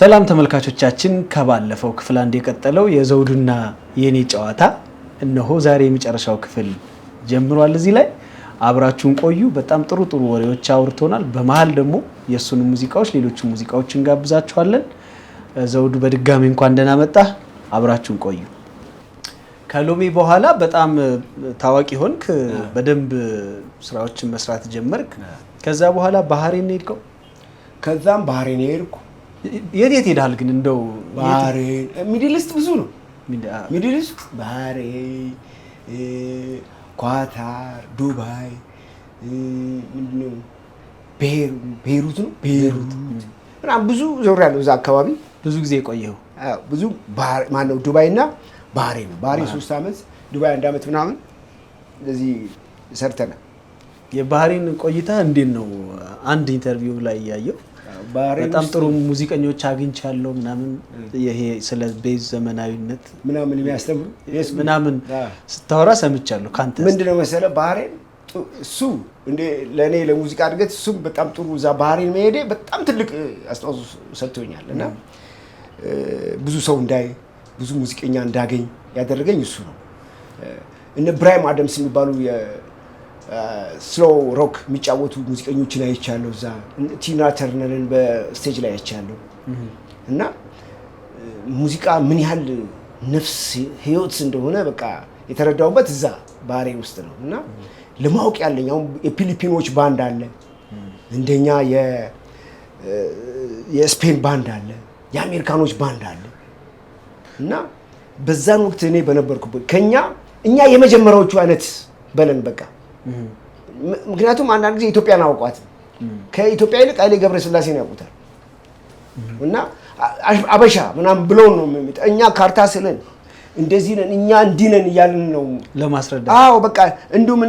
ሰላም ተመልካቾቻችን ከባለፈው ክፍል አንድ የቀጠለው የዘውዱና የኔ ጨዋታ እነሆ ዛሬ የመጨረሻው ክፍል ጀምሯል። እዚህ ላይ አብራችሁን ቆዩ። በጣም ጥሩ ወሬዎች አውርቶናል። በመሃል ደግሞ የሱን ሙዚቃዎች ሌሎች ሙዚቃዎችን ጋብዛችኋለን። ዘውዱ በድጋሚ እንኳን ደህና መጣ። አብራችሁን ቆዩ። ከሎሚ በኋላ በጣም ታዋቂ ሆንክ፣ በደንብ ስራዎችን መስራት ጀመርክ። ከዛ በኋላ ባህሬን ሄድከው? ከዛም ባህሬን ሄድኩ። የት ሄዳል ግን? እንደው ባህሬን ሚድል ኢስት ብዙ ነው። ሚድል ኢስት ባህሬን፣ ኳታር፣ ዱባይ፣ ምንድነው ቤይሩት ነው ምናምን ብዙ ዞሬያለሁ። እዛ አካባቢ ብዙ ጊዜ የቆየው? ብዙ ማነው ዱባይና ባህሬን ነው። ባህሬን 3 ዓመት፣ ዱባይ 1 ዓመት ምናምን እንደዚህ ሰርተናል። የባህሬን ቆይታ እንዴት ነው? አንድ ኢንተርቪው ላይ ያየው በጣም ጥሩ ሙዚቀኞች አግኝቻለሁ ምናምን፣ ይሄ ስለ ቤዝ ዘመናዊነት ምናምን የሚያስተምሩ ምናምን ስታወራ ሰምቻለሁ ካንተ። ምንድነው መሰለ ባህሬን እሱ እንደ ለኔ ለሙዚቃ እድገት እሱ በጣም ጥሩ፣ እዛ ባህሬን መሄዴ በጣም ትልቅ አስተዋጽኦ ሰጥቶኛል እና ብዙ ሰው እንዳይ ብዙ ሙዚቀኛ እንዳገኝ ያደረገኝ እሱ ነው። እነ ብራይም አደምስ የሚባሉ ስሎ ሮክ የሚጫወቱ ሙዚቀኞችን አይቻለሁ እዛ። ቲና ተርነርን በስቴጅ ላይ አይቻለሁ እና ሙዚቃ ምን ያህል ነፍስ ህይወት እንደሆነ በቃ የተረዳውበት እዛ ባህሬን ውስጥ ነው። እና ለማወቅ ያለኝ አሁን የፊሊፒኖች ባንድ አለ፣ እንደኛ የስፔን ባንድ አለ፣ የአሜሪካኖች ባንድ አለ እና በዛን ወቅት እኔ በነበርኩበት እኛ የመጀመሪያዎቹ አይነት በለን በቃ። ምክንያቱም አንዳንድ ጊዜ ኢትዮጵያን አውቋት ከኢትዮጵያ ይልቅ ኃይሌ ገብረስላሴን ያውቁታል እና አበሻ ምናምን ብለው ነው እኛ ካርታ ስለን እንደዚህ ነን እኛ እንዲህ ነን እያልን ነው ለማስረዳት። አዎ በቃ እንዲሁም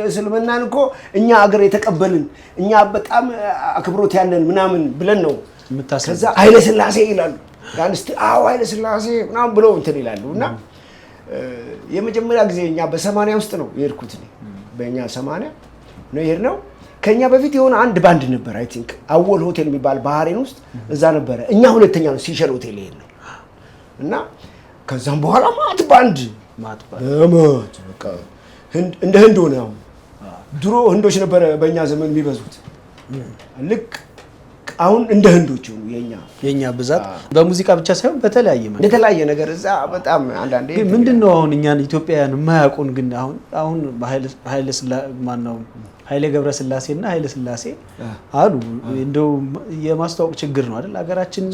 እስልምናን እኮ እኛ አገር የተቀበልን እኛ በጣም አክብሮት ያለን ምናምን ብለን ነው። ከዛ ኃይለ ስላሴ ይላሉ ያንስቲ ኃይለ ስላሴ ምናምን ብለው እንትን ይላሉ እና የመጀመሪያ ጊዜ እኛ በ80 ውስጥ ነው የሄድኩት። በእኛ 80 ነው የሄድነው። ከኛ በፊት የሆነ አንድ ባንድ ነበር አይ ቲንክ አወል ሆቴል የሚባል ባህሬን ውስጥ እዛ ነበረ። እኛ ሁለተኛ ነው ሲሸል ሆቴል የሄድነው እና ከዛም በኋላ ማት ባንድ በቃ እንደ ህንድ ሆነ። ድሮ ህንዶች ነበረ በእኛ ዘመን የሚበዙት፣ ልክ አሁን እንደ ህንዶች ነው የኛ ብዛት። በሙዚቃ ብቻ ሳይሆን በተለያየ ነገር እዛ በጣም አንዳንዴ ምንድነው አሁን እኛን ኢትዮጵያውያን የማያውቁን ግን አሁን ኃይሌ ገብረስላሴና ኃይለ ስላሴ አሉ። እንደው የማስተዋወቅ ችግር ነው አይደል? ሀገራችን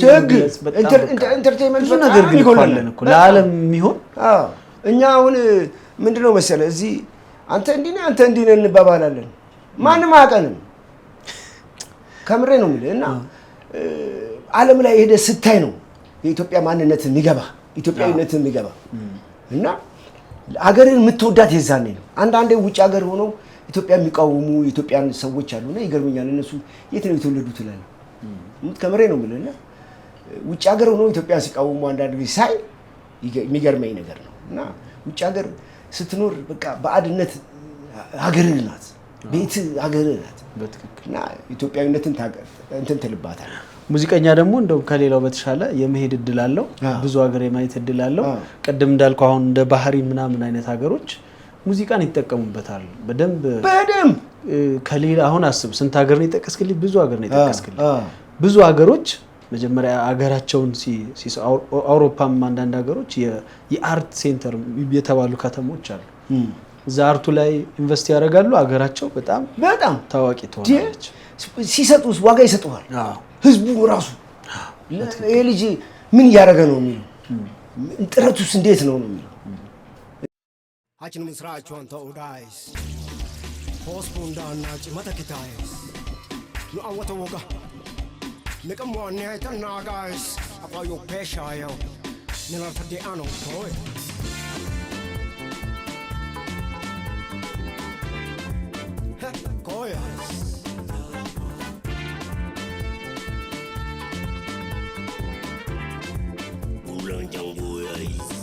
ኢንተርቴይንመንት ብዙ ነገር ግን ይቆላል እኮ ለዓለም የሚሆን። እኛ አሁን ምንድነው መሰለ እዚህ አንተ እንዲህ ነህ እንባባላለን፣ ማንም አያውቀንም። ከምሬ ነው የምልህ እና ዓለም ላይ ሄደህ ስታይ ነው የኢትዮጵያ ማንነት የሚገባ ኢትዮጵያዊነት የሚገባ እና ሀገርን የምትወዳት የዛኔ ነው። አንዳንዴ ውጭ ሀገር ሆነው ኢትዮጵያ የሚቃወሙ የኢትዮጵያን ሰዎች አሉና ይገርመኛል። እነሱ የት ነው የተወለዱት እላለሁ። ከምሬ ነው የምልህ እና ውጭ ሀገር ሆነው ኢትዮጵያ ሲቃወሙ አንዳንድ ጊዜ ሳይ የሚገርመኝ ነገር ነው። እና ውጭ ሀገር ስትኖር በቃ ባዕድነት ሀገርህ ናት፣ ቤት ሀገርህ ናት እና ኢትዮጵያዊነትን እንትን ትልባታል። ሙዚቀኛ ደግሞ እንደው ከሌላው በተሻለ የመሄድ እድል አለው፣ ብዙ ሀገር የማየት እድል አለው። ቅድም እንዳልከው አሁን እንደ ባህሬን ምናምን አይነት ሀገሮች ሙዚቃን ይጠቀሙበታል በደንብ። ከሌላ አሁን አስብ ስንት ሀገር ነው የጠቀስክልኝ? ብዙ ሀገር ነው የጠቀስክልኝ። ብዙ ሀገሮች መጀመሪያ ሀገራቸውን አውሮፓም አንዳንድ ሀገሮች የአርት ሴንተር የተባሉ ከተሞች አሉ። እዛ አርቱ ላይ ኢንቨስት ያደርጋሉ። ሀገራቸው በጣም ታዋቂ ትሆናለች። ሲሰጡስ ዋጋ ይሰጡዋል ህዝቡ ራሱ። ይሄ ልጅ ምን እያደረገ ነው የሚለው፣ ጥረቱስ እንዴት ነው የሚለው። አችን ምስራቿን ተውዳይስ ሆስፑንዳና ጭመተኪታይስ ሉአወተ ወጋ ንቀሟን ያይተና ጋይስ አቋዮ ፔሻየው ንላርተዲአኖ ሆይ Koyas. Ulang jang boyais.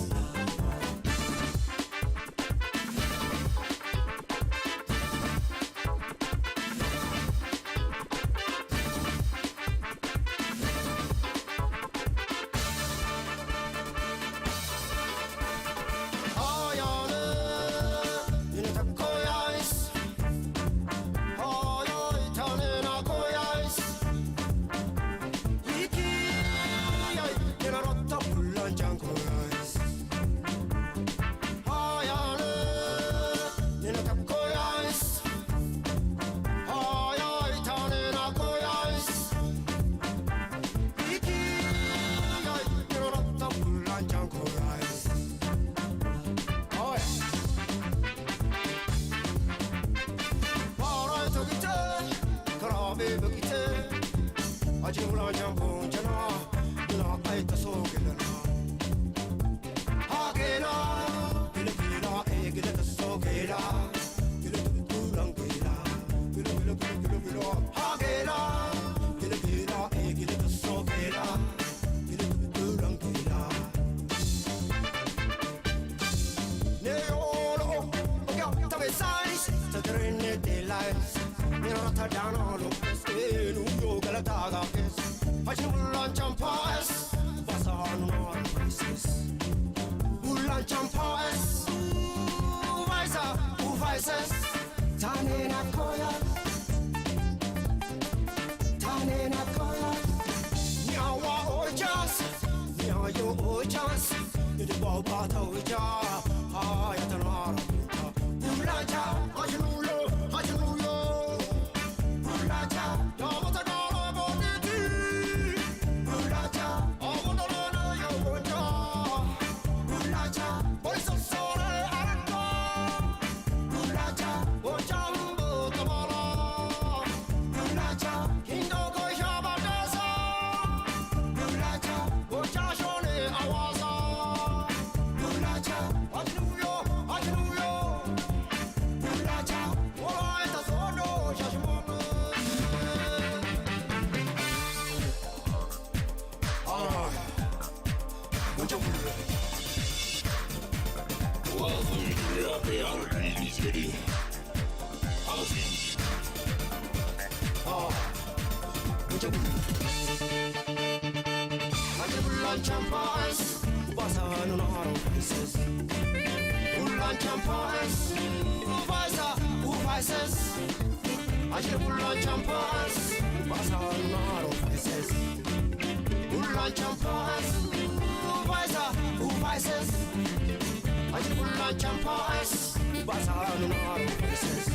Neolo, tave sais, tadrene de lies. Mirata danolo, stenu yo galataga es. Hajmulan champas, basan no crisis. Bulan champas, uvaises, tanena koya. Tanena koya. Nyawa ojas, nyayo ojas. The Baba Toja, Ayatanara, Ulaja, Ajanulo, Ulaja, Damatagara Boniti, Ulaja, Amadana Yoga, Ulaja, Voice of Sore Araka, Ulaja, Ojambo Tamara, Ulaja, Kindogo Yabadasa, Ulaja, Ojashone Awaza. Champas, Basan on our faces. Ulan Champas, Uvaises. I should Ulan Champas, Basan on our faces. Ulan Champas, Uvaises. I should Ulan Champas, Basan on our faces.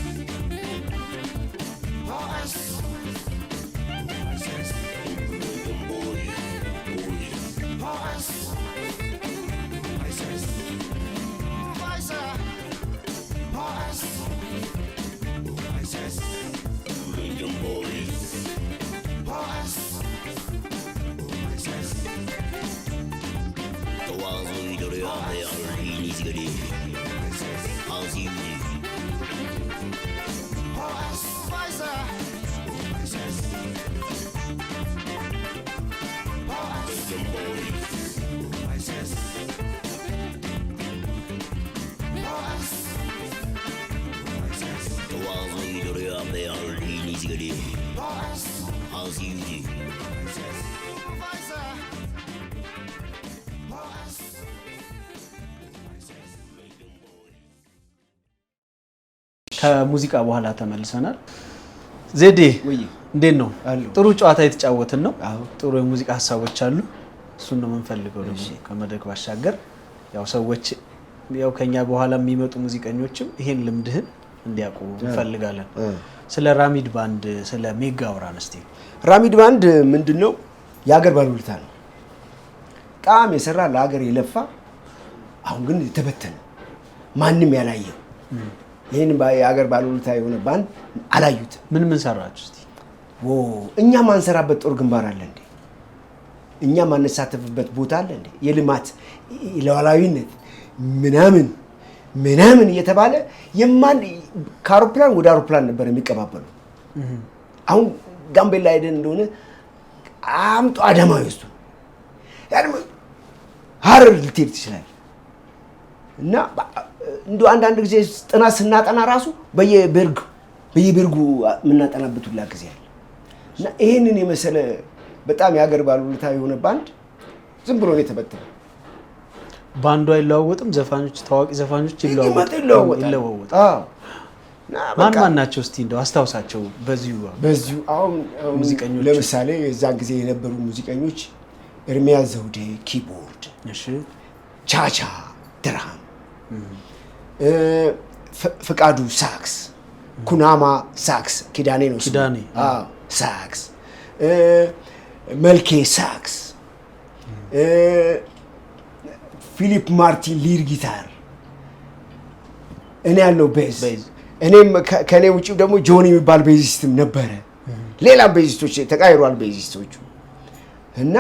ከሙዚቃ በኋላ ተመልሰናል። ዜዴ እንዴት ነው? ጥሩ ጨዋታ የተጫወትን ነው። ጥሩ የሙዚቃ ሀሳቦች አሉ። እሱን ነው የምንፈልገው ደግሞ ከመድረክ ባሻገር ያው ሰዎች ያው ከኛ በኋላ የሚመጡ ሙዚቀኞችም ይሄን ልምድህን እንዲያውቁ እንፈልጋለን። ስለ ራሚድ ባንድ ስለ ሜጋ አውራን እስቲ። ራሚድ ባንድ ምንድነው? የሀገር ባለውለታ ነው። ጣም የሰራ ለሀገር የለፋ አሁን ግን የተበተነ ማንም ያላየው ይሄን የሀገር ባለውለታ የሆነ ባንድ አላዩት። ምን ሰራችሁ እስቲ? እኛ ማንሰራበት ጦር ግንባር አለ እንዴ? እኛ ማንሳተፍበት ቦታ አለ እንዴ? የልማት ለዋላዊነት ምናምን እየተባለ የማን ከአውሮፕላን ወደ አውሮፕላን ነበር የሚቀባበሉ። አሁን ጋምቤላ ሄደን እንደሆነ አምጦ አዳማ ይወስዱ ያንም ሀረር ልትሄድ ትችላለህ። እና እንደው አንዳንድ ጊዜ ጥናት ስናጠና ራሱ በየበርጉ የምናጠናበት ሁላ ጊዜ አለ። እና ይሄንን የመሰለ በጣም የሀገር ባለውለታ የሆነ ባንድ ዝም ብሎ ነው የተበተነው። ባንዱ አይለዋወጥም። ዘፋኞች ታዋቂ ዘፋኞች ይለዋወጣሉ። አዎ። ማን ናቸው እስቲ እንደው አስታውሳቸው በዚሁ አሁን ሙዚቀኞች ለምሳሌ የዛን ጊዜ የነበሩ ሙዚቀኞች ኤርሚያስ ዘውዴ ኪቦርድ፣ እሺ፣ ቻቻ ድራም፣ ፍቃዱ ሳክስ፣ ኩናማ ሳክስ፣ ኪዳኔ ነው ኪዳኔ፣ አዎ ሳክስ፣ መልኬ ሳክስ፣ ፊሊፕ ማርቲን ሊድ ጊታር፣ እኔ ያለው ቤዝ፣ እኔም ከኔ ውጪ ደግሞ ጆኒ የሚባል ቤዚስትም ነበረ። ሌላ ቤዚስቶች ተቃይሯል ቤዚስቶቹ። እና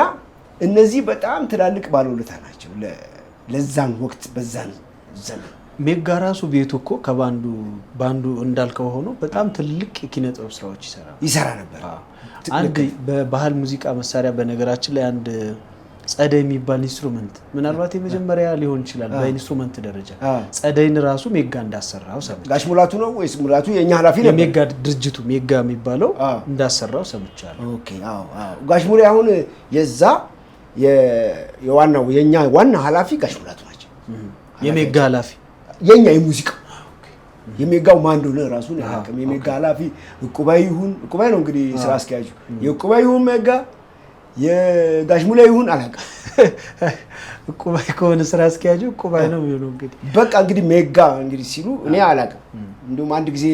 እነዚህ በጣም ትላልቅ ባለውለታ ናቸው ለዛን ወቅት በዛን ዘመን። ሜጋ ራሱ ቤቱ እኮ ባንዱ እንዳልከው ሆኖ በጣም ትልቅ የኪነ ጥበብ ስራዎች ይሰራ ነበር። አንድ በባህል ሙዚቃ መሳሪያ በነገራችን ላይ አንድ ጸደይ የሚባል ኢንስትሩመንት ምናልባት የመጀመሪያ ሊሆን ይችላል በኢንስትሩመንት ደረጃ ጸደይን ራሱ ሜጋ እንዳሰራው ሰምቻለሁ። ጋሽ ሙላቱ ነው ወይስ ሙላቱ የኛ ኃላፊ ነው? የሜጋ ድርጅቱ ሜጋ የሚባለው እንዳሰራው ሰምቻለሁ። ኦኬ አዎ ጋሽ ሙላ አሁን የዛ የዋናው የኛ ዋና ኃላፊ ጋሽ ሙላቱ ናቸው። የሜጋ ኃላፊ የኛ የሙዚቃ የሜጋው ማን እንደሆነ ራሱን ያቀም የሜጋ ኃላፊ ዕቁባይ ነው እንግዲህ ስራ አስኪያጁ የዕቁባይ ይሁን ሜጋ የጋሽ ሙላ ይሁን አላውቅም። ዕቁባይ ከሆነ ስራ አስኪያጁ ዕቁባይ ነው የሚሆነው እንግዲህ በቃ እንግዲህ ሜጋ እንግዲህ ሲሉ እኔ አላውቅም። እንደውም አንድ ጊዜ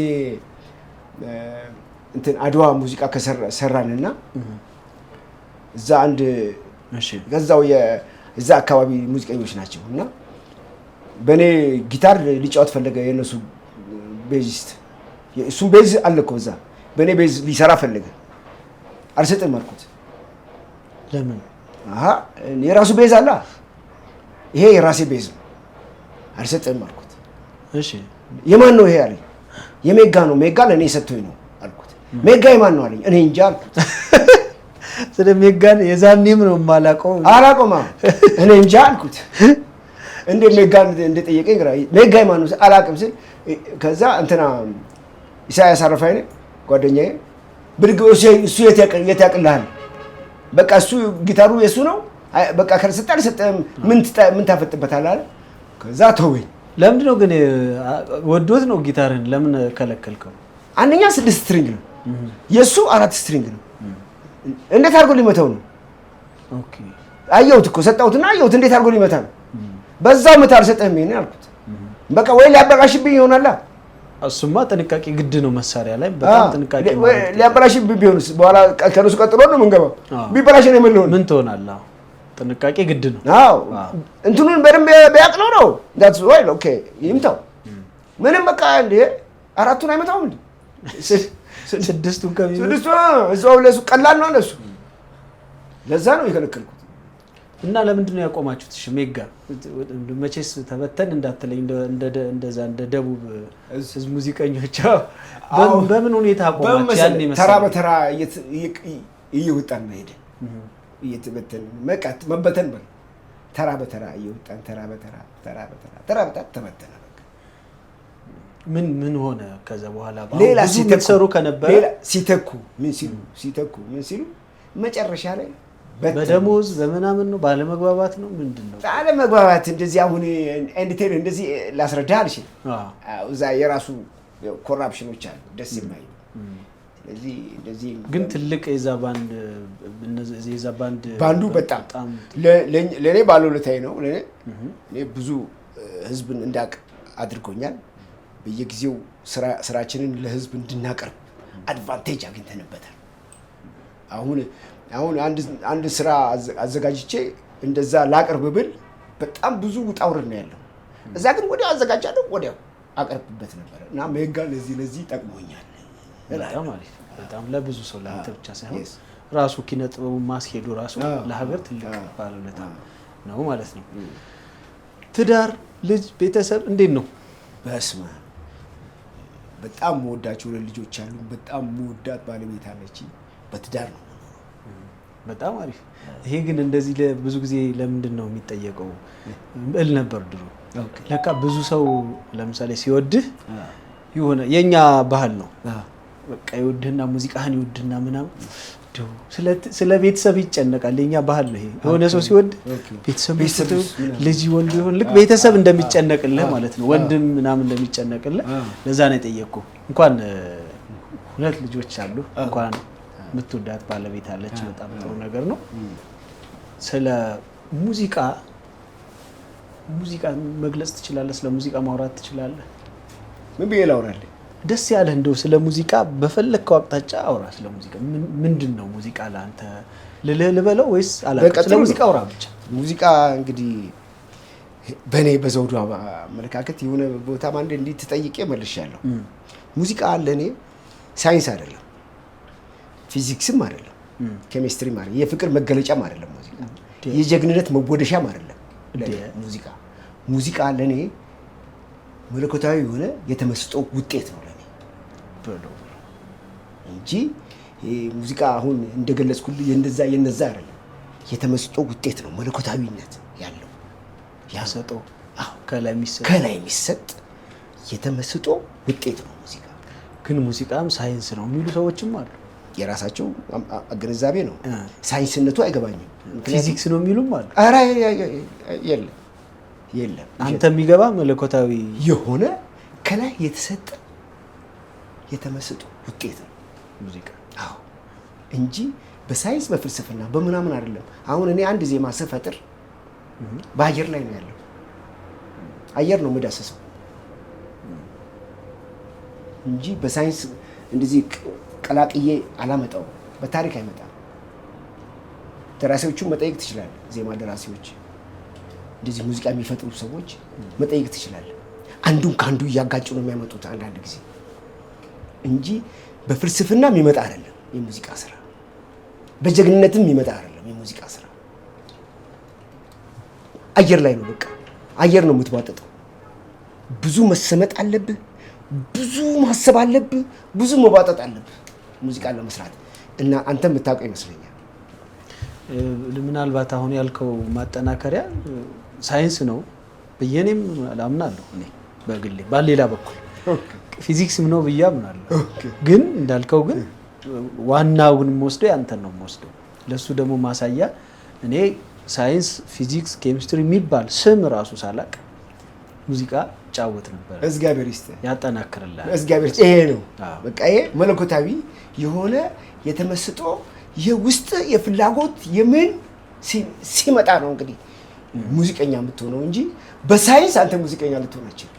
እንትን አድዋ ሙዚቃ ከሰራንና እዛ አንድ ገዛው የዛ አካባቢ ሙዚቀኞች ናቸው እና በኔ ጊታር ሊጫወት ፈለገ የነሱ ቤዚስት እሱም ቤዝ አለ እኮ እዛ በኔ ቤዝ ሊሰራ ፈለገ። አልሰጥም አልኩት። ለምን? የራሱ ቤዝ አለ። ይሄ የራሴ ቤዝ ነው። አልሰጥም አልኩት። እሺ የማን ነው ይሄ አለኝ። የሜጋ ነው። ሜጋ ለኔ ሰጥቶኝ ነው አልኩት። ሜጋ የማን ነው አለኝ። እኔ እንጃ አልኩት። ስለ ሜጋን የዛኔም ነው የማላውቀው። አላውቀውም እኔ እንጃ አልኩት። እንደ ሜጋን እንደጠየቀኝ ግራ ሜጋ የማን ነው አላውቅም ስል ከዛ እንትና ኢሳያስ አረፋይ ነው ጓደኛዬ ብድግ እሱ የት ያቅልሃል በቃ እሱ ጊታሩ የሱ ነው በቃ ካልሰጠ አልሰጠም ምን ታፈጥበታለህ አለ። ከዛ ተወኝ። ለምንድን ነው ግን ወዶት ነው ጊታርን ለምን ከለከልከው? አንደኛ 6 ስትሪንግ ነው የሱ 4 ስትሪንግ ነው። እንዴት አድርጎ ሊመታው ነው? ኦኬ አየሁት እኮ ሰጣሁትና አየሁት እንዴት አድርጎ ሊመታ ነው። በዛው መታ አልሰጠህም ይሄን አልኩት። በቃ ወይ ሊያበላሽብኝ ይሆናል። እሱማ ጥንቃቄ ግድ ነው መሳሪያ ላይ በጣም ጥንቃቄ ማለት ሊያበላሽብኝ ቢሆንስ በኋላ ከነሱ ቀጥሎ ነው የምንገባው። ቢበላሽ ነው የምንለው ምን ትሆናለህ? ጥንቃቄ ግድ ነው። አዎ እንትኑን በደንብ ቢያቅለው ነው that's right ኦኬ ይምታው ምንም በቃ እንደ አራቱን አይመታውም እንዴ ስድስቱን ከሚመታ ስድስቱ እዛው ለሱ ቀላል ነው ለሱ ለዛ ነው የከለከልኩት። እና ለምንድን ነው ያቆማችሁት? እሺ ሜጋ መቼስ ተበተን እንዳትለኝ እንደዛ እንደ ደቡብ ህዝብ ሙዚቀኞች በምን ሁኔታ አቆማችሁ? ያን ይመስላል ተራ በተራ እየወጣን ነው ሄደ እየተበተን መበተን በል ተራ በተራ እየወጣን ተራ በተራ ተበተነ። ምን ሆነ ከዛ በኋላ ሌላ ሲተሰሩ ከነበረ ሌላ ሲተኩ ምን ሲሉ መጨረሻ ላይ በደሞዝ በምናምን ነው ባለመግባባት ነው ምንድነው? ባለመግባባት እንደዚህ አሁን ኤንዲቴል እንደዚህ ላስረዳ አልሽኝ። እዛ የራሱ ኮራፕሽኖች አሉ ደስ የማይሉ። ስለዚህ እንደዚህ ግን ትልቅ የዛ ባንዱ በጣም ለኔ ባለውለታዬ ነው። እኔ ብዙ ህዝብን እንዳቅ አድርጎኛል። በየጊዜው ስራችንን ለህዝብ እንድናቀርብ አድቫንቴጅ አግኝተንበታል። አሁን አንድ ስራ አዘጋጅቼ እንደዛ ላቀርብ ብል በጣም ብዙ ውጣ ውረድ ነው ያለው። እዛ ግን ወዲያው አዘጋጃለሁ ወዲያው አቀርብበት ነበር እና ሜጋ ለዚህ ጠቅሞኛል። በጣም ለብዙ ሰው ለአንተ ብቻ ሳይሆን ራሱ ኪነ ጥበቡ ማስሄዱ ራሱ ለሀገር ትልቅ ባለውለታ ነው ማለት ነው። ትዳር፣ ልጅ፣ ቤተሰብ እንዴት ነው? በስመ አብ በጣም መወዳቸው ልጆች አሉ። በጣም መወዳት ባለቤት አለች። በትዳር ነው። በጣም አሪፍ። ይሄ ግን እንደዚህ ብዙ ጊዜ ለምንድን ነው የሚጠየቀው እል ነበር ድሮ። ለካ ብዙ ሰው ለምሳሌ ሲወድህ የሆነ የኛ ባህል ነው በቃ ይወድህና ሙዚቃህን ይወድህና ምናምን ስለ ቤተሰብ ይጨነቃል። የኛ ባህል ነው ይሄ። የሆነ ሰው ሲወድ ቤተሰብ ልጅ ወንድ ይሁን ልክ ቤተሰብ እንደሚጨነቅልህ ማለት ነው። ወንድም ምናምን እንደሚጨነቅልህ ለዛ ነው የጠየቅኩህ። እንኳን 2 ልጆች አሉ እንኳን የምትወዳት ባለቤት አለች። በጣም ጥሩ ነገር ነው። ስለ ሙዚቃ መግለጽ ትችላለህ? ስለ ሙዚቃ ማውራት ትችላለህ? ምን ብዬ ላውራለህ? ደስ ያለህ እንደው ስለ ሙዚቃ በፈለግከው አቅጣጫ አውራ። ስለ ሙዚቃ ምንድን ነው ሙዚቃ ለአንተ ልበለው ወይስ አላውቅም? ስለ ሙዚቃ አውራ ብቻ። ሙዚቃ እንግዲህ በእኔ በዘውዱ አመለካከት የሆነ ቦታ አንድ እንዲህ ተጠይቄ መልሻለሁ። ሙዚቃ ለእኔ ሳይንስ አይደለም፣ ፊዚክስም አይደለም፣ ኬሚስትሪም አይደለም፣ የፍቅር መገለጫም አይደለም። ሙዚቃ የጀግንነት መወደሻም አይደለም። ሙዚቃ ለኔ መለኮታዊ የሆነ የተመስጦ ውጤት ነው ለኔ እንጂ ሙዚቃ አሁን እንደገለጽኩልህ የነዛ አይደለም። የተመስጦ ውጤት ነው። መለኮታዊነት ያለው ያሰጠው ከላይ የሚሰጥ የተመስጦ ውጤት ነው ሙዚቃ። ግን ሙዚቃም ሳይንስ ነው የሚሉ ሰዎችም አሉ። የራሳቸው ግንዛቤ ነው። ሳይንስነቱ አይገባኝም። ፊዚክስ ነው የሚሉም አሉ። ኧረ የለም አንተ የሚገባ መለኮታዊ የሆነ ከላይ የተሰጠ የተመስጦ ውጤት ነው ሙዚቃ። አዎ እንጂ በሳይንስ በፍልስፍና በምናምን አይደለም። አሁን እኔ አንድ ዜማ ስፈጥር በአየር ላይ ነው ያለው። አየር ነው የምዳሰሰው እንጂ በሳይንስ እንደዚህ ቀላቅዬ አላመጣው። በታሪክ አይመጣም። ደራሲዎቹን መጠየቅ ትችላለህ። ዜማ ደራሲዎች እንደዚህ ሙዚቃ የሚፈጥሩ ሰዎች መጠየቅ ትችላለህ። አንዱን ከአንዱ እያጋጩ ነው የሚያመጡት አንዳንድ ጊዜ እንጂ በፍልስፍና የሚመጣ አይደለም የሙዚቃ ስራ። በጀግንነትም የሚመጣ አይደለም የሙዚቃ ስራ። አየር ላይ ነው በቃ አየር ነው የምትዋጠጠው። ብዙ መሰመጥ አለብህ፣ ብዙ ማሰብ አለብህ፣ ብዙ መዋጠጥ አለብህ ሙዚቃን ለመስራት እና አንተ የምታውቀው ይመስለኛል። ምናልባት አሁን ያልከው ማጠናከሪያ ሳይንስ ነው ብዬኔም አምናለሁ። እኔ በግሌ ባሌላ በኩል ፊዚክስም ነው ብዬ አምናለሁ። ግን እንዳልከው ግን ዋናውን የምወስደው ያንተን ነው የምወስደው። ለሱ ደግሞ ማሳያ እኔ ሳይንስ፣ ፊዚክስ፣ ኬሚስትሪ የሚባል ስም ራሱ ሳላቅ ሙዚቃ ጫወት ነበር። እግዚአብሔር ይስጥህ፣ ያጠናክርልሃል። እግዚአብሔር ይሄ ነው በቃ ይሄ መለኮታዊ የሆነ የተመስጦ የውስጥ የፍላጎት የምን ሲመጣ ነው እንግዲህ ሙዚቀኛ የምትሆነው እንጂ በሳይንስ አንተ ሙዚቀኛ ልትሆን አትችልም።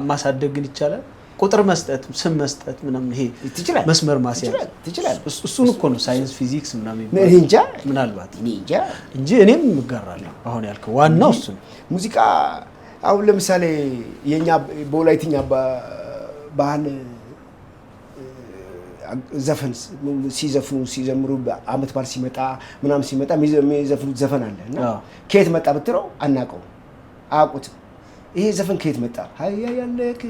ማሳደግ ግን ይቻላል። ቁጥር መስጠት፣ ስም መስጠት ምናምን ይሄ ትችላለህ፣ መስመር ማስያዝ ትችላለህ። እሱን እኮ ነው ሳይንስ ፊዚክስ ምናምን እንጃ ምናልባት እንጃ እንጂ እኔም እጋራለሁ። አሁን ያልከው ዋናው እሱ ነው። ሙዚቃ አሁን ለምሳሌ የኛ በወላይትኛ ባህል ዘፈን ሲዘምሩ አመት በዓል ሲመጣ ምናምን ሲመጣ የሚዘፍኑት ዘፈን አለ እና ከየት መጣ ብትለው አናውቀውም፣ አያውቁትም። ይሄ ዘፈን ከየት መጣ? ሀያ ያለክ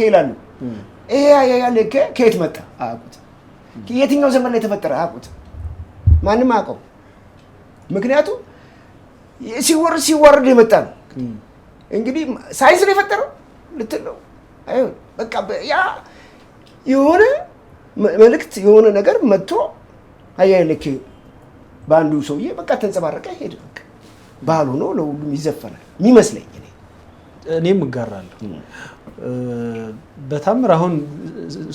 ይላሉ። ይሄ ሀያ ያለክ ከየት መጣ? አያውቁትም። የትኛው ዘመን ላይ ተፈጠረ? አያውቁትም። ማንም አያውቀው። ምክንያቱም ሲወርድ የመጣ ነው። እንግዲህ ሳይንስ ነው የፈጠረው ልትል ነው። አይሆን በቃ ያ የሆነ መልእክት የሆነ ነገር መጥቶ ሀያ ያለክ በአንዱ ሰውዬ በቃ ተንጸባረቀ ሄደ። በቃ ባህል ሆኖ ለሁሉም ይዘፈናል የሚመስለኝ። እኔም እጋራለሁ በታምር። አሁን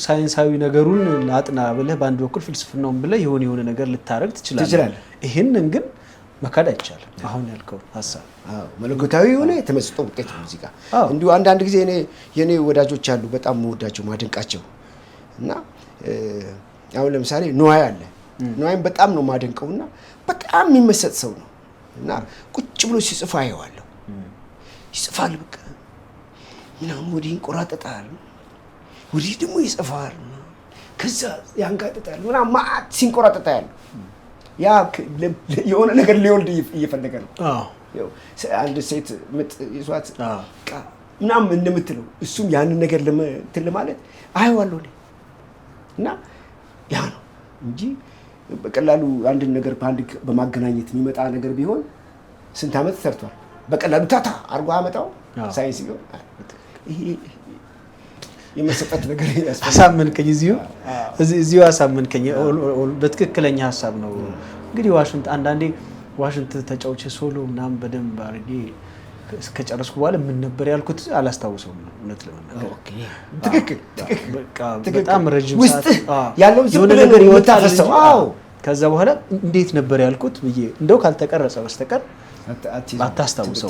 ሳይንሳዊ ነገሩን ላጥና ብለህ በአንድ በኩል ፍልስፍናውን ብለህ የሆነ ነገር ልታረግ ትችላለህ። ይህንን ግን መካድ አይቻልም። አሁን ያልከው ሀሳብ መለኮታዊ የሆነ የተመስጦ ውጤት ሙዚቃ። እንዲሁ አንዳንድ ጊዜ የኔ ወዳጆች አሉ በጣም መወዳቸው ማደንቃቸው እና አሁን ለምሳሌ ነዋይ አለ። ነዋይም በጣም ነው ማደንቀውና በጣም የሚመሰጥ ሰው ነው እና ቁጭ ብሎ ሲጽፍ አየዋለሁ። ይጽፋል በቃ ምናምን ወዲህ ይንቆራጠጣል፣ ወዲህ ደግሞ ይጽፋል፣ ከዛ ያንጋጥጣል ምናምን ማአት ሲንቆራጠጣ ያለው ያ የሆነ ነገር ሊወልድ እየፈለገ ነው። አንድ ሴት ምጥ ይዟት ምናምን እንደምትለው እሱም ያንን ነገር ለማለት አየዋለሁ እና ያ ነው እንጂ በቀላሉ አንድን ነገር በማገናኘት የሚመጣ ነገር ቢሆን ስንት ዓመት ሰርቷል። በቀላሉ ታታ አድርጎ አመጣው ሳይንስ ቢሆን ይሄ የመሰጠት ነገር ያስፈልጋል። አሳመንከኝ፣ እዚሁ አሳመንከኝ። በትክክለኛ ሀሳብ ነው። እንግዲህ ዋሽንት አንዳንዴ ዋሽንት ተጫውቼ ሶሎ ምናምን በደንብ አድርጌ ከጨረስኩ በኋላ ምን ነበር ያልኩት አላስታውሰውም እውነት ለመናገር። ትክክል በጣም ረጅም ሰዓት ያለው ዝም ብለህ ነገር ይወጣፈሰው። ከዛ በኋላ እንዴት ነበር ያልኩት ብዬ እንደው ካልተቀረጸ በስተቀር አታስታውሰው።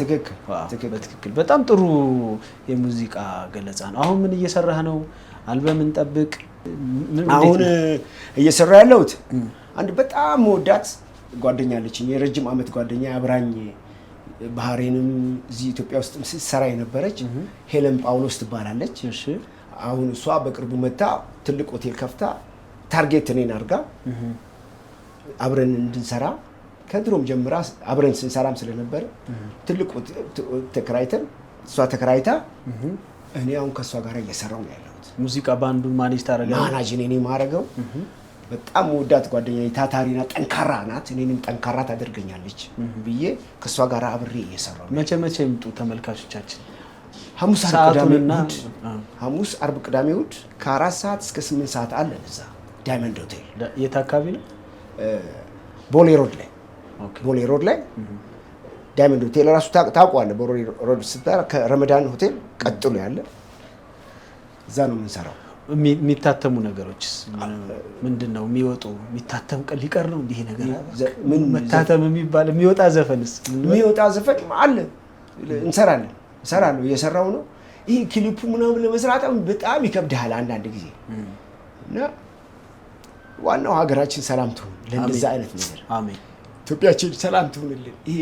በትክክል በጣም ጥሩ የሙዚቃ ገለጻ ነው። አሁን ምን እየሰራህ ነው? አልበም እንጠብቅ? አሁን እየሰራ ያለሁት አንድ በጣም ወዳት ጓደኛ አለችኝ፣ የረጅም ዓመት ጓደኛ አብራኝ ባህሬንም እዚህ ኢትዮጵያ ውስጥ ስትሰራ የነበረች ሄለን ጳውሎስ ትባላለች። አሁን እሷ በቅርቡ መታ ትልቅ ሆቴል ከፍታ ታርጌት እኔን አድርጋ አብረን እንድንሰራ ከድሮም ጀምራ አብረን ስንሰራም ስለነበረ ትልቅ ተከራይተን እሷ ተከራይታ እኔ አሁን ከእሷ ጋር እየሰራው ነው ያለሁት። ሙዚቃ ባንዱን ማኔጅ ታደርጋለህ? ማናጅ እኔ ማረገው በጣም ወዳት ጓደኛዬ ታታሪና ጠንካራ ናት። እኔንም ጠንካራ ታደርገኛለች ብዬ ከሷ ጋር አብሬ እየሰራሁ ነው። መቼ ይምጡ ተመልካቾቻችን? ሐሙስ፣ ዓርብ፣ ቅዳሜ፣ እሑድ ከ4 ሰዓት እስከ 8 ሰዓት አለን እዛ ዳይመንድ ሆቴል። የት አካባቢ ነው? ቦሌ ሮድ ላይ ዳይመንድ ሆቴል ራሱ ታውቀዋለህ። ቦሌ ሮድ ስትባል ከረመዳን ሆቴል ቀጥሎ ያለ እዛ ነው የምንሰራው። የሚታተሙ ነገሮችስ ምንድነው? የሚታተም ቀን ሊቀር ነው እንዲህ ነገር ምን መታተም የሚባል የሚወጣ ዘፈንስ? የሚወጣ ዘፈን አለ። እሰራለሁ፣ እየሰራው ነው። ይሄ ክሊፑ ምናምን ለመስራት በጣም ይከብዳል አንዳንድ ጊዜ እና ዋናው ሀገራችን ሰላም ትሁን። ለእንደዛ አይነት ነገር አሜን። ኢትዮጵያችን ሰላም ትሁንልን። ይሄ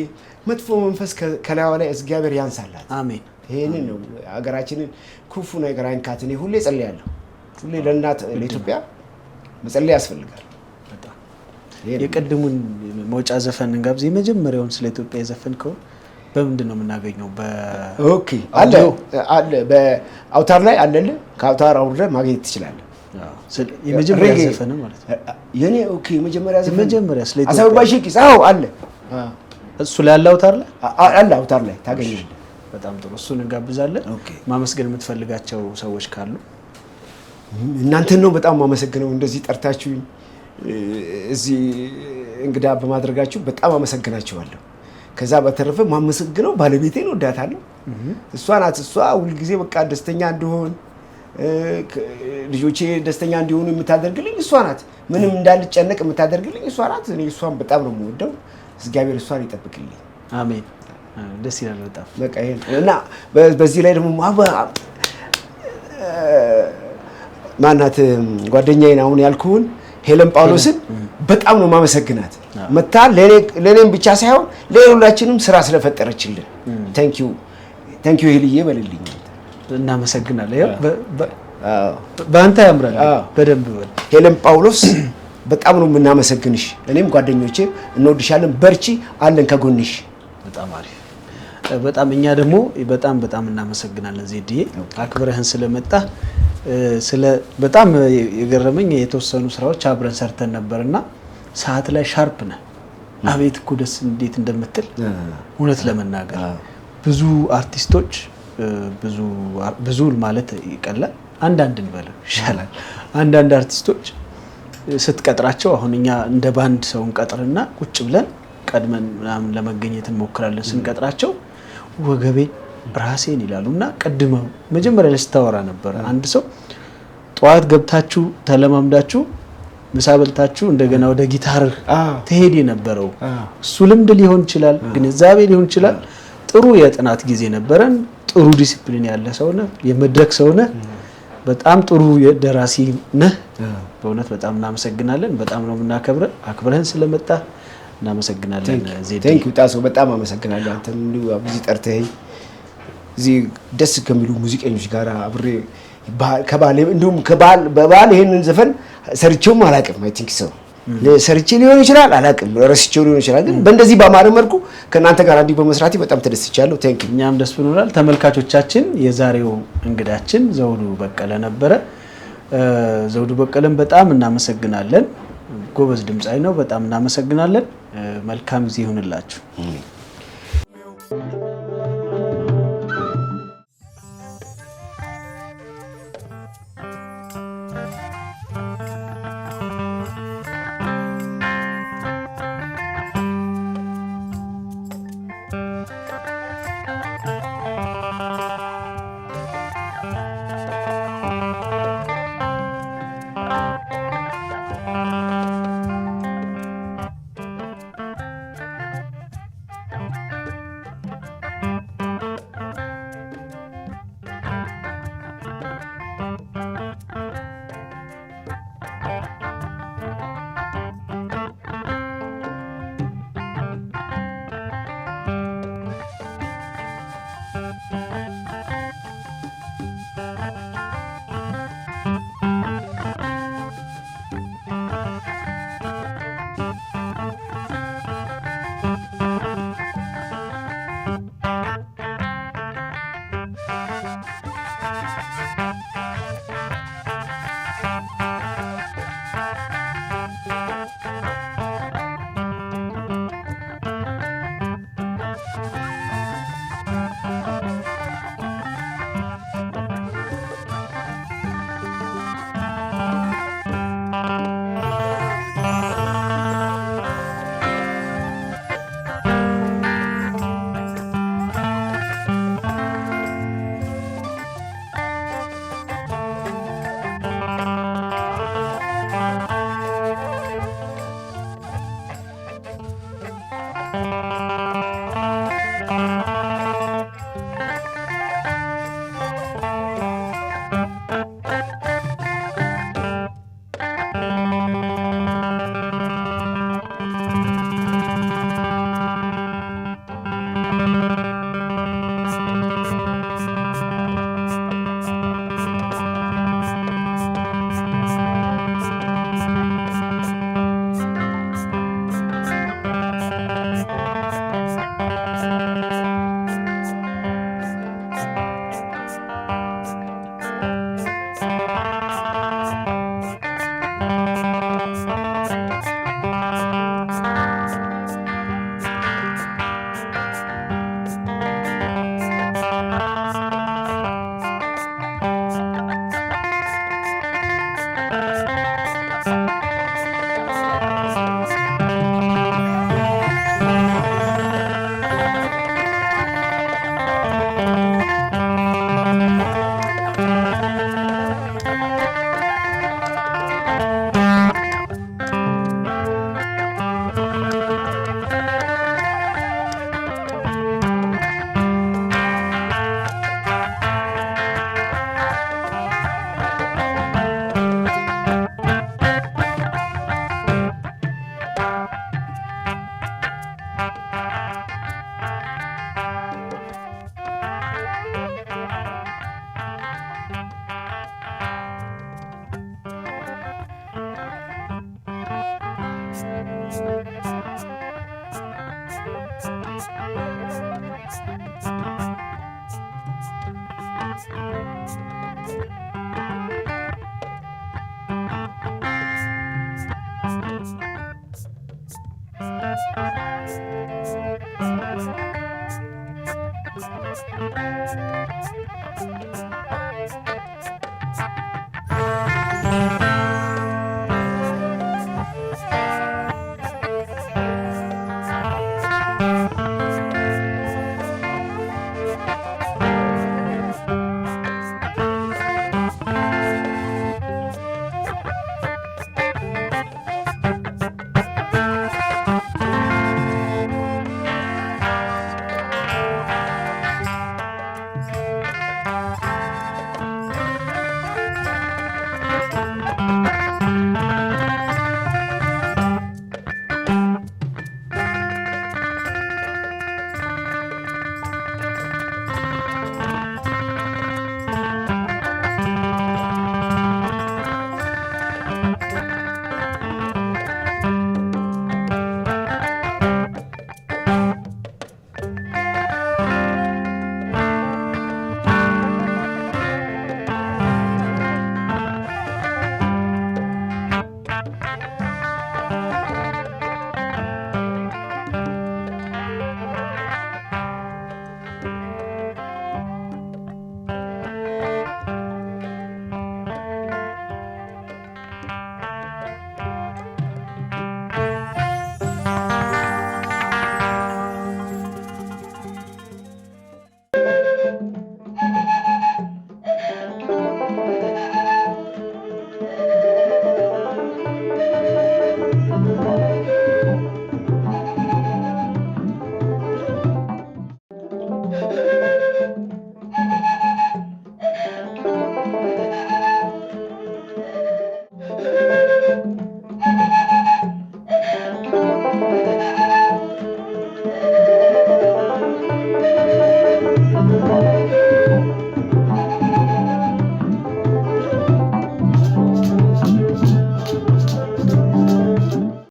መጥፎ መንፈስ ከላይዋ ላይ እግዚአብሔር ያንሳላት። አሜን። ይሄንን ነው ሀገራችንን ክፉ ነገር አይንካት። እኔ ሁሌ ጸልያለሁ። ሁሌ ለእናት ለኢትዮጵያ መጸለይ ያስፈልጋል። በጣም የቀድሙን መውጫ ዘፈን እንጋብዝ። የመጀመሪያውን ስለ ኢትዮጵያ የዘፈንከው በምንድን ነው የምናገኘው? ኦኬ አለ በአውታር ላይ አለለ። ከአውታር አውርደህ ማግኘት ትችላለህ። የመጀመሪያ ዘፈን ማለት ነው የኔ። ኦኬ የመጀመሪያ ዘፈን ስለ ኢትዮጵያ አሰባባሽኪስ አለ። እሱ ላይ አለ፣ አውታር ላይ ታገኛለህ። በጣም ጥሩ። እሱን እንጋብዛለን። ማመስገን የምትፈልጋቸው ሰዎች ካሉ? እናንተን ነው በጣም ማመሰግነው። እንደዚህ ጠርታችሁኝ እዚህ እንግዳ በማድረጋችሁ በጣም አመሰግናችኋለሁ። ከዛ በተረፈ ማመሰግነው ባለቤቴን ወዳታለሁ። እሷ ናት። እሷ ሁልጊዜ በቃ ደስተኛ እንድሆን ልጆቼ ደስተኛ እንዲሆኑ የምታደርግልኝ እሷ ናት። ምንም እንዳልጨነቅ የምታደርግልኝ እሷ ናት። እኔ እሷን በጣም ነው የምወደው። እግዚአብሔር እሷን ይጠብቅልኝ። አሜን። ደስ ይላል በጣም በቃ ይሄን እና በዚህ ላይ ደግሞ ማናት ጓደኛዬን አሁን ያልኩህን ሄለን ጳውሎስን በጣም ነው ማመሰግናት። መታ ለኔም ብቻ ሳይሆን ለሁላችንም ስራ ስለፈጠረችልን ታንኪዩ ሄልዬ በልልኝ። እናመሰግናለን። በአንተ ያምራል በደንብ በል። ሄለን ጳውሎስ በጣም ነው የምናመሰግንሽ። እኔም ጓደኞቼ እንወድሻለን። በርቺ፣ አለን ከጎንሽ። በጣም አሪፍ። በጣም እኛ ደግሞ በጣም እናመሰግናለን ዜድዬ አክብረህን ስለመጣ። በጣም የገረመኝ የተወሰኑ ስራዎች አብረን ሰርተን ነበርና ሰዓት ላይ ሻርፕ ነህ። አቤት እኮ ደስ እንዴት እንደምትል እውነት ለመናገር ብዙ አርቲስቶች ብዙ ማለት ይቀላል፣ አንዳንድ እንበለው ይሻላል። አንዳንድ አርቲስቶች ስትቀጥራቸው አሁን እኛ እንደ ባንድ ሰውን ቀጥርና ቁጭ ብለን ቀድመን ምናምን ለመገኘት እንሞክራለን። ስንቀጥራቸው ወገቤን ራሴን ይላሉና ቀድመው መጀመሪያ ላይ ስታወራ ነበር። አንድ ሰው ጠዋት ገብታችሁ ተለማምዳችሁ ምሳ በልታችሁ እንደገና ወደ ጊታር ተሄድ የነበረው እሱ ልምድ ሊሆን ይችላል፣ ግንዛቤ ሊሆን ይችላል። ጥሩ የጥናት ጊዜ ነበረን። ጥሩ ዲሲፕሊን ያለ ሰው ነህ፣ የመድረክ ሰው ነህ፣ በጣም ጥሩ ደራሲ ነህ። በእውነት በጣም እናመሰግናለን። በጣም ነው የምናከብረን። አክብረህን ስለመጣ እናመሰግናለን ዜድ። ቴንክ ዩ ጣሶ፣ በጣም አመሰግናለሁ። አንተም እንዲሁ ብዙ ጠርተኸኝ እዚህ ደስ ከሚሉ ሙዚቀኞች ጋር አብሬ እንዲሁም በባል ይሄንን ዘፈን ሰርቼውም አላውቅም። አይ ቲንክ ሰው ሰርቼ ሊሆን ይችላል አላውቅም፣ ረስቼው ሊሆን ይችላል። ግን በእንደዚህ በአማረ መልኩ ከእናንተ ጋር እንዲህ በመስራቴ በጣም ተደስቻለሁ። ቴንክ ዩ። እኛም ደስ ብሎናል። ተመልካቾቻችን፣ የዛሬው እንግዳችን ዘውዱ በቀለ ነበረ። ዘውዱ በቀለን በጣም እናመሰግናለን። ጎበዝ ድምፃዊ ነው። በጣም እናመሰግናለን። መልካም ጊዜ ይሁንላችሁ።